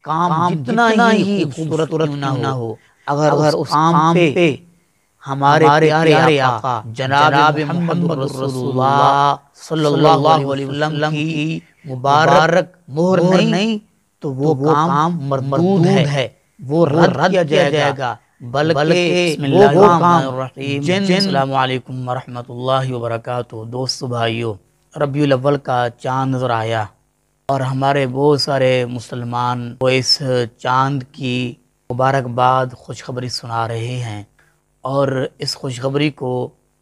کام جتنا ہی خوبصورت کیوں نہ ہو، اگر اس کام پہ ہمارے پیارے آقا جناب محمد رسول اللہ صلی اللہ علیہ وسلم کی مبارک مہر نہیں تو وہ کام مردود ہے، وہ رد کیا جائے گا، بلکہ بسم اللہ الرحمن الرحیم۔ السلام علیکم ورحمۃ اللہ وبرکاتہ۔ دوستو بھائیو، ربیع الاول کا چاند نظر آیا اور ہمارے بہت سارے مسلمان وہ اس چاند کی مبارکباد خوشخبری سنا رہے ہیں، اور اس خوشخبری کو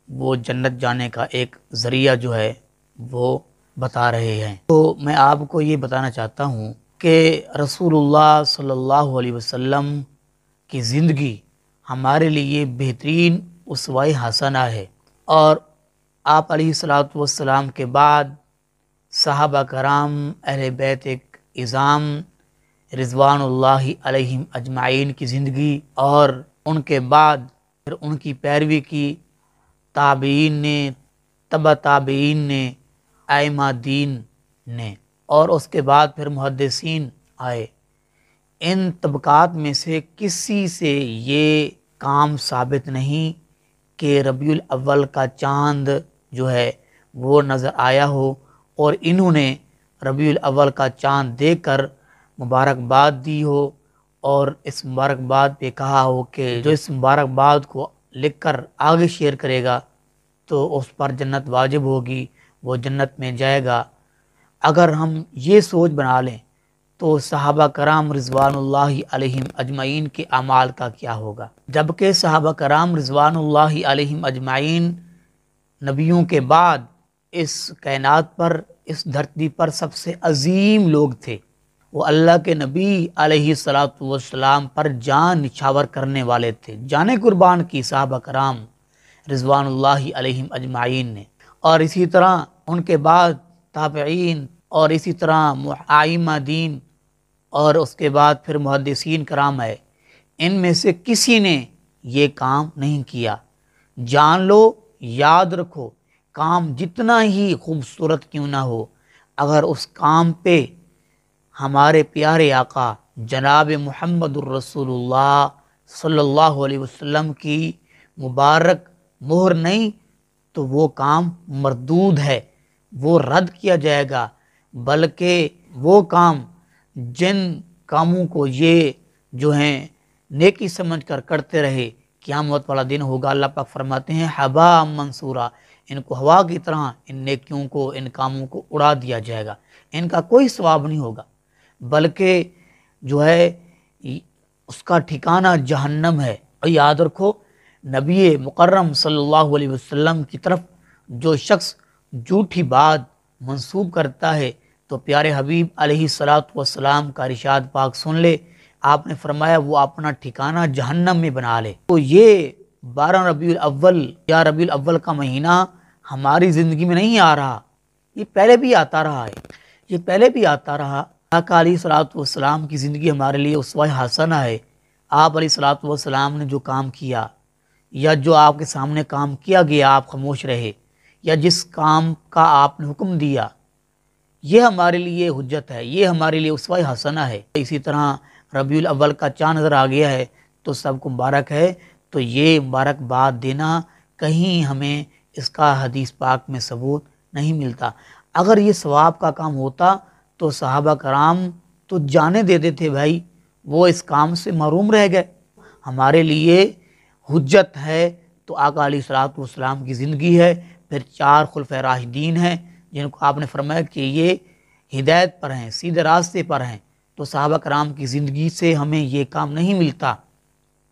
وہ جنت جانے کا ایک ذریعہ جو ہے وہ بتا رہے ہیں۔ تو میں آپ کو یہ بتانا چاہتا ہوں کہ رسول اللہ صلی اللہ علیہ وسلم کی زندگی ہمارے لیے بہترین اسوہ حسنہ ہے، اور آپ علیہ الصلوۃ والسلام کے بعد صحابہ کرام اہل بیت اعظام رضوان اللہ علیہم اجمعین کی زندگی، اور ان کے بعد پھر ان کی پیروی کی تابعین نے، تبع تابعین نے، ائمہ دین نے، اور اس کے بعد پھر محدثین آئے۔ ان طبقات میں سے کسی سے یہ کام ثابت نہیں کہ ربیع الاول کا چاند جو ہے وہ نظر آیا ہو اور انہوں نے ربیع الاول کا چاند دیکھ کر مبارکباد دی ہو، اور اس مبارکباد پہ کہا ہو کہ جو اس مبارکباد کو لکھ کر آگے شیئر کرے گا تو اس پر جنت واجب ہوگی، وہ جنت میں جائے گا۔ اگر ہم یہ سوچ بنا لیں تو صحابہ کرام رضوان اللہ علیہم اجمعین کے اعمال کا کیا ہوگا؟ جبکہ صحابہ کرام رضوان اللہ علیہم اجمعین نبیوں کے بعد اس کائنات پر، اس دھرتی پر سب سے عظیم لوگ تھے۔ وہ اللہ کے نبی علیہ الصلوۃ والسلام پر جان نچھاور کرنے والے تھے، جانیں قربان کی صحابہ کرام رضوان اللہ علیہم اجمعین نے، اور اسی طرح ان کے بعد تابعین، اور اسی طرح ائمہ دین، اور اس کے بعد پھر محدثین کرام ہے۔ ان میں سے کسی نے یہ کام نہیں کیا۔ جان لو، یاد رکھو، کام جتنا ہی خوبصورت کیوں نہ ہو، اگر اس کام پہ ہمارے پیارے آقا جناب محمد الرسول اللہ صلی اللہ علیہ وسلم کی مبارک مہر نہیں تو وہ کام مردود ہے، وہ رد کیا جائے گا، بلکہ وہ کام جن کاموں کو یہ جو ہیں نیکی سمجھ کر کرتے رہے، قیامت والا دن ہوگا، اللہ پاک فرماتے ہیں ہباء منصورا، ان کو ہوا کی طرح ان نیکیوں کو، ان کاموں کو اڑا دیا جائے گا، ان کا کوئی ثواب نہیں ہوگا، بلکہ جو ہے اس کا ٹھکانہ جہنم ہے۔ اور یاد رکھو، نبی مکرم صلی اللہ علیہ وسلم کی طرف جو شخص جھوٹی بات منسوب کرتا ہے تو پیارے حبیب علیہ الصلوۃ والسلام کا ارشاد پاک سن لے، آپ نے فرمایا وہ اپنا ٹھکانہ جہنم میں بنا لے۔ تو یہ 12 ربیع الاول یا ربیع الاول کا مہینہ ہماری زندگی میں نہیں آ رہا، یہ پہلے بھی آتا رہا ہے، یہ پہلے بھی آتا رہا۔ آقا علیہ الصلوۃ والسلام کی زندگی ہمارے لیے اسوہ حسنہ ہے۔ آپ علیہ الصلوۃ والسلام نے جو کام کیا، یا جو آپ کے سامنے کام کیا گیا آپ خاموش رہے، یا جس کام کا آپ نے حکم دیا، یہ ہمارے لیے حجت ہے، یہ ہمارے لیے اسوہ حسنہ ہے۔ اسی طرح ربیع الاول کا چاند نظر آ گیا ہے تو سب کو مبارک ہے، تو یہ مبارکباد دینا کہیں ہمیں اس کا حدیث پاک میں ثبوت نہیں ملتا۔ اگر یہ ثواب کا کام ہوتا تو صحابہ کرام تو جانے دے دیتے بھائی، وہ اس کام سے محروم رہ گئے۔ ہمارے لیے حجت ہے تو آقا علیہ الصلوۃ والسلام کی زندگی ہے، پھر 4 خلفائے راشدین ہیں جن کو آپ نے فرمایا کہ یہ ہدایت پر ہیں، سیدھے راستے پر ہیں، تو صحابہ کرام کی زندگی سے ہمیں یہ کام نہیں ملتا۔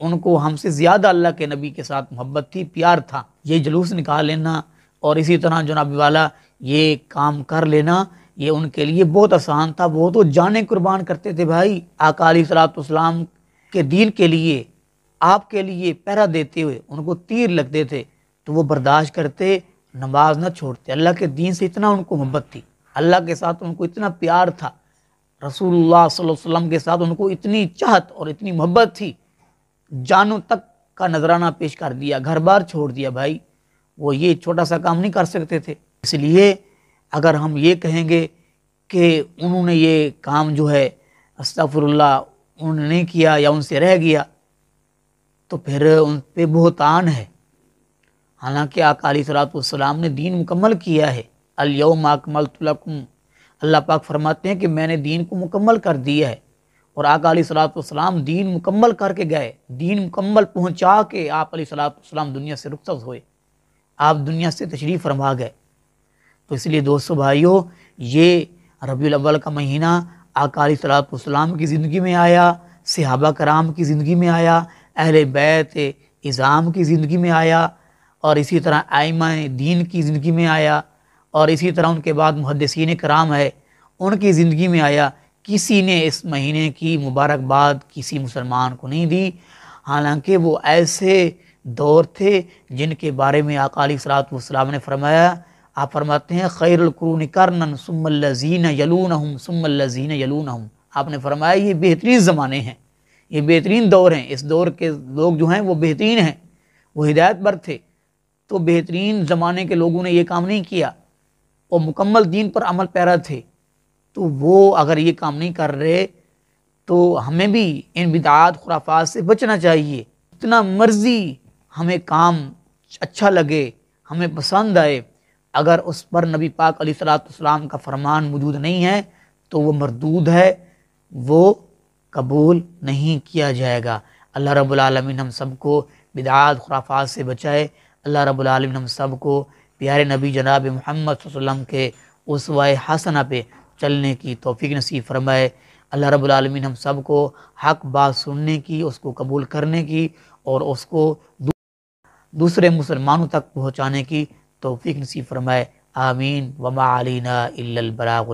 ان کو ہم سے زیادہ اللہ کے نبی کے ساتھ محبت تھی، پیار تھا۔ یہ جلوس نکال لینا اور اسی طرح جناب والا یہ کام کر لینا، یہ ان کے لیے بہت آسان تھا، وہ تو جانیں قربان کرتے تھے بھائی آقا علیہ الصلوۃ والسلام کے دین کے لیے، آپ کے لیے پہرا دیتے ہوئے ان کو تیر لگتے تھے تو وہ برداشت کرتے، نماز نہ چھوڑتے۔ اللہ کے دین سے اتنا ان کو محبت تھی، اللہ کے ساتھ ان کو اتنا پیار تھا، رسول اللہ صلی اللہ علیہ وسلم کے ساتھ ان کو اتنی چاہت اور اتنی محبت تھی، جانوں تک کا نذرانہ پیش کر دیا، گھر بار چھوڑ دیا بھائی، وہ یہ چھوٹا سا کام نہیں کر سکتے تھے۔ اس لیے اگر ہم یہ کہیں گے کہ انہوں نے یہ کام جو ہے استغفر اللہ انہوں نے نہیں کیا یا ان سے رہ گیا تو پھر ان پہ بہتان ہے۔ حالانکہ آقا علیہ الصلوۃ والسلام نے دین مکمل کیا ہے۔ الیوم اکملت لکم، اللہ پاک فرماتے ہیں کہ میں نے دین کو مکمل کر دیا ہے، اور آقا علیہ الصلوۃ والسلام دین مکمل کر کے گئے، دین مکمل پہنچا کے آپ علیہ الصلوۃ والسلام دنیا سے رخصت ہوئے، آپ دنیا سے تشریف فرما گئے۔ تو اس لیے دوستو بھائیو، یہ ربیع الاول کا مہینہ آقا علیہ الصلوۃ والسلام کی زندگی میں آیا، صحابہ کرام کی زندگی میں آیا، اہل بیت اعظام کی زندگی میں آیا، اور اسی طرح ائمہ دین کی زندگی میں آیا، اور اسی طرح ان کے بعد محدثین کرام ہے ان کی زندگی میں آیا۔ کسی نے اس مہینے کی مبارکباد کسی مسلمان کو نہیں دی، حالانکہ وہ ایسے دور تھے جن کے بارے میں آقا علیہ الصلوۃ والسلام نے فرمایا، آپ فرماتے ہیں خیر القرون کرنا ثم الذین یلونہم ثم الذین یلونہم، آپ نے فرمایا یہ بہترین زمانے ہیں، یہ بہترین دور ہیں، اس دور کے لوگ جو ہیں وہ بہترین ہیں، وہ ہدایت پر تھے۔ تو بہترین زمانے کے لوگوں نے یہ کام نہیں کیا، وہ مکمل دین پر عمل پیرا تھے، تو وہ اگر یہ کام نہیں کر رہے تو ہمیں بھی ان بدعات خرافات سے بچنا چاہیے۔ اتنا مرضی ہمیں کام اچھا لگے، ہمیں پسند آئے، اگر اس پر نبی پاک علیہ الصلوۃ والسلام کا فرمان موجود نہیں ہے تو وہ مردود ہے، وہ قبول نہیں کیا جائے گا۔ اللہ رب العالمین ہم سب کو بدعات خرافات سے بچائے، اللہ رب العالمین ہم سب کو پیارے نبی جناب محمد صلی اللہ علیہ وسلم کے اسوہ حسنہ پہ چلنے کی توفیق نصیب فرمائے۔ اللہ رب العالمین ہم سب کو حق بات سننے کی، اس کو قبول کرنے کی، اور اس کو دوسرے مسلمانوں تک پہنچانے کی توفیق نصیب فرمائے۔ آمین۔ وما علینا الا البلاغ۔